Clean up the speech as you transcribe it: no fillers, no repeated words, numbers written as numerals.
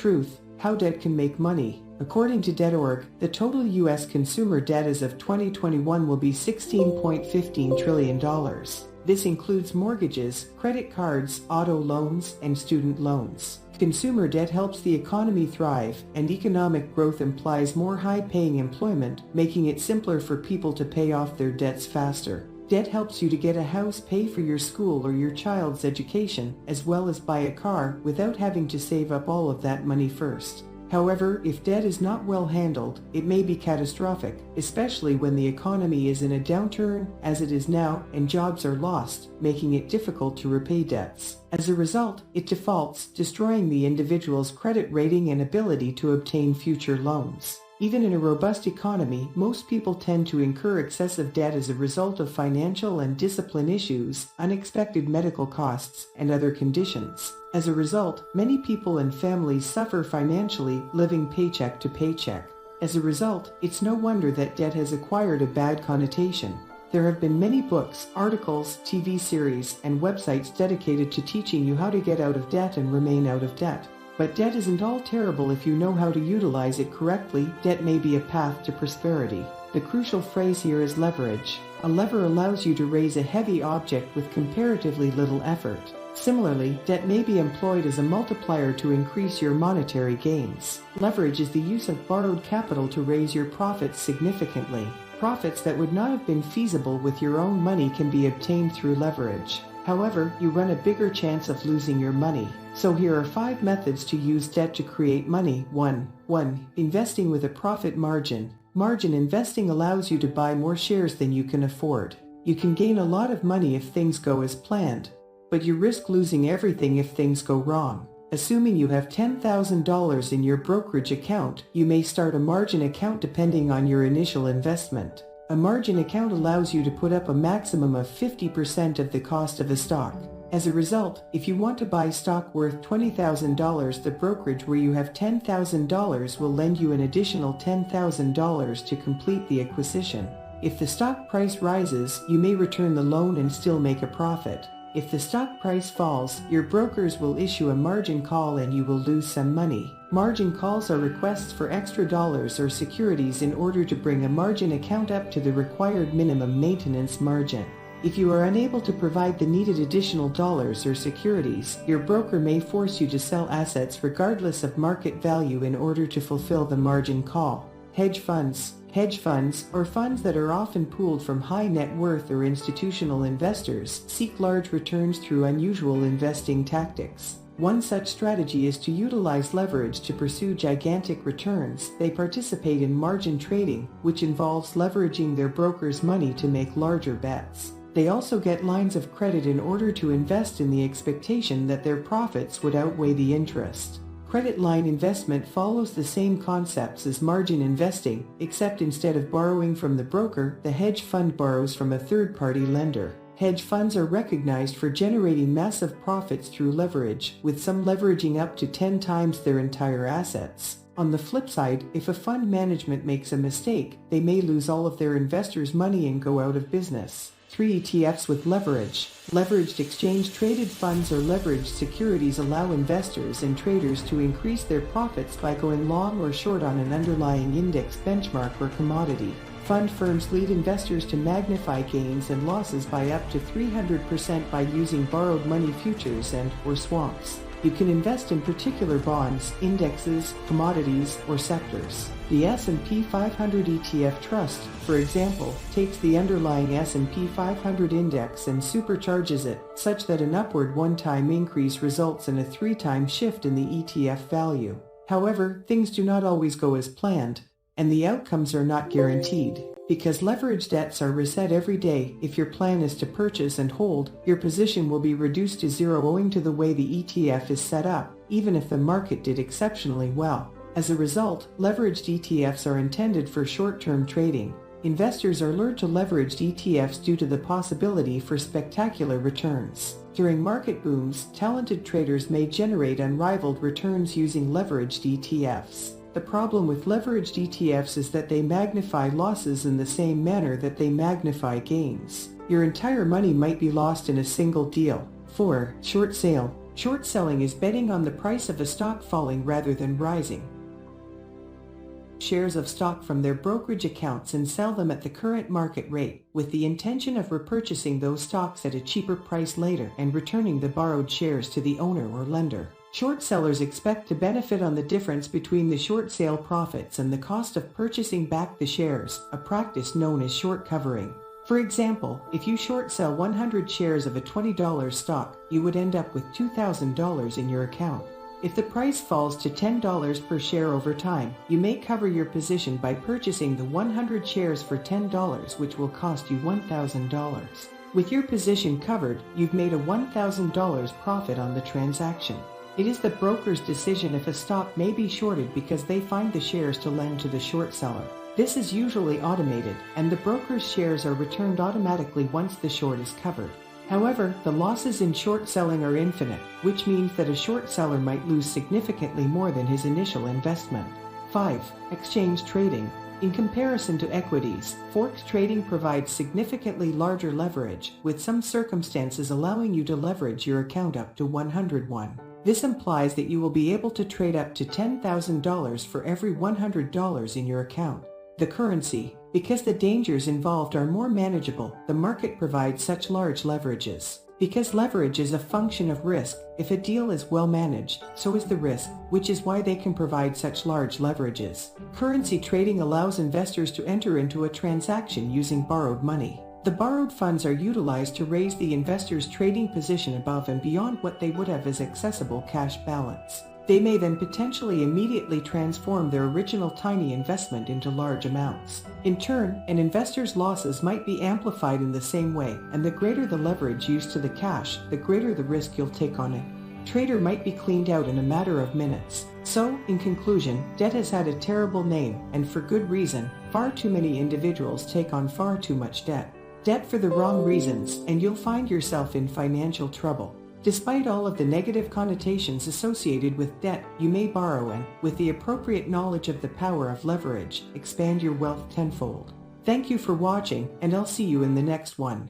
truth, how debt can make money. According to Debt.org, the total U.S. consumer debt as of 2021 will be $16.15 trillion. This includes mortgages, credit cards, auto loans, and student loans. Consumer debt helps the economy thrive, and economic growth implies more high-paying employment, making it simpler for people to pay off their debts faster. Debt helps you to get a house, pay for your school or your child's education, as well as buy a car without having to save up all of that money first. However, if debt is not well handled, it may be catastrophic, especially when the economy is in a downturn, as it is now, and jobs are lost, making it difficult to repay debts. As a result, it defaults, destroying the individual's credit rating and ability to obtain future loans. Even in a robust economy, most people tend to incur excessive debt as a result of financial and discipline issues, unexpected medical costs, and other conditions. As a result, many people and families suffer financially, living paycheck to paycheck. As a result, it's no wonder that debt has acquired a bad connotation. There have been many books, articles, TV series, and websites dedicated to teaching you how to get out of debt and remain out of debt. But debt isn't all terrible if you know how to utilize it correctly. Debt may be a path to prosperity. The crucial phrase here is leverage. A lever allows you to raise a heavy object with comparatively little effort. Similarly, debt may be employed as a multiplier to increase your monetary gains. Leverage is the use of borrowed capital to raise your profits significantly. Profits that would not have been feasible with your own money can be obtained through leverage. However, you run a bigger chance of losing your money. So here are 5 methods to use debt to create money. 1. Investing with a profit margin. Margin investing allows you to buy more shares than you can afford. You can gain a lot of money if things go as planned, but you risk losing everything if things go wrong. Assuming you have $10,000 in your brokerage account, you may start a margin account depending on your initial investment. A margin account allows you to put up a maximum of 50% of the cost of a stock. As a result, if you want to buy stock worth $20,000, the brokerage where you have $10,000 will lend you an additional $10,000 to complete the acquisition. If the stock price rises, you may return the loan and still make a profit. If the stock price falls, your brokers will issue a margin call and you will lose some money. Margin calls are requests for extra dollars or securities in order to bring a margin account up to the required minimum maintenance margin. If you are unable to provide the needed additional dollars or securities, your broker may force you to sell assets regardless of market value in order to fulfill the margin call. Hedge funds. Hedge funds, or funds that are often pooled from high net worth or institutional investors, seek large returns through unusual investing tactics. One such strategy is to utilize leverage to pursue gigantic returns. They participate in margin trading, which involves leveraging their broker's money to make larger bets. They also get lines of credit in order to invest in the expectation that their profits would outweigh the interest. Credit line investment follows the same concepts as margin investing, except instead of borrowing from the broker, the hedge fund borrows from a third-party lender. Hedge funds are recognized for generating massive profits through leverage, with some leveraging up to 10 times their entire assets. On the flip side, if a fund management makes a mistake, they may lose all of their investors' money and go out of business. 3. ETFs with leverage. Leveraged exchange-traded funds or leveraged securities allow investors and traders to increase their profits by going long or short on an underlying index, benchmark, or commodity. Fund firms lead investors to magnify gains and losses by up to 300% by using borrowed money futures and/or swaps. You can invest in particular bonds, indexes, commodities, or sectors. The S&P 500 ETF Trust, for example, takes the underlying S&P 500 index and supercharges it, such that an upward one-time increase results in a 3-time shift in the ETF value. However, things do not always go as planned, and the outcomes are not guaranteed. Because leveraged debts are reset every day, if your plan is to purchase and hold, your position will be reduced to zero owing to the way the ETF is set up, even if the market did exceptionally well. As a result, leveraged ETFs are intended for short-term trading. Investors are lured to leveraged ETFs due to the possibility for spectacular returns. During market booms, talented traders may generate unrivaled returns using leveraged ETFs. The problem with leveraged ETFs is that they magnify losses in the same manner that they magnify gains. Your entire money might be lost in a single deal. 4. Short sale. Short selling is betting on the price of a stock falling rather than rising. Shares of stock from their brokerage accounts and sell them at the current market rate, with the intention of repurchasing those stocks at a cheaper price later and returning the borrowed shares to the owner or lender. Short sellers expect to benefit on the difference between the short sale profits and the cost of purchasing back the shares, a practice known as short covering. For example, if you short sell 100 shares of a $20 stock, you would end up with $2,000 in your account. If the price falls to $10 per share over time, you may cover your position by purchasing the 100 shares for $10, which will cost you $1,000. With your position covered, you've made a $1,000 profit on the transaction. It is the broker's decision if a stock may be shorted because they find the shares to lend to the short seller. This is usually automated, and the broker's shares are returned automatically once the short is covered. However, the losses in short selling are infinite, which means that a short seller might lose significantly more than his initial investment. 5. Exchange trading. In comparison to equities, forex trading provides significantly larger leverage, with some circumstances allowing you to leverage your account up to 101. This implies that you will be able to trade up to $10,000 for every $100 in your account. The currency. Because the dangers involved are more manageable, the market provides such large leverages. Because leverage is a function of risk, if a deal is well managed, so is the risk, which is why they can provide such large leverages. Currency trading allows investors to enter into a transaction using borrowed money. The borrowed funds are utilized to raise the investor's trading position above and beyond what they would have as accessible cash balance. They may then potentially immediately transform their original tiny investment into large amounts. In turn, an investor's losses might be amplified in the same way, and the greater the leverage used to the cash, the greater the risk you'll take on it. Trader might be cleaned out in a matter of minutes. So, in conclusion, debt has had a terrible name, and for good reason. Far too many individuals take on far too much debt. Debt for the wrong reasons, and you'll find yourself in financial trouble. Despite all of the negative connotations associated with debt, you may borrow and, with the appropriate knowledge of the power of leverage, expand your wealth tenfold. Thank you for watching, and I'll see you in the next one.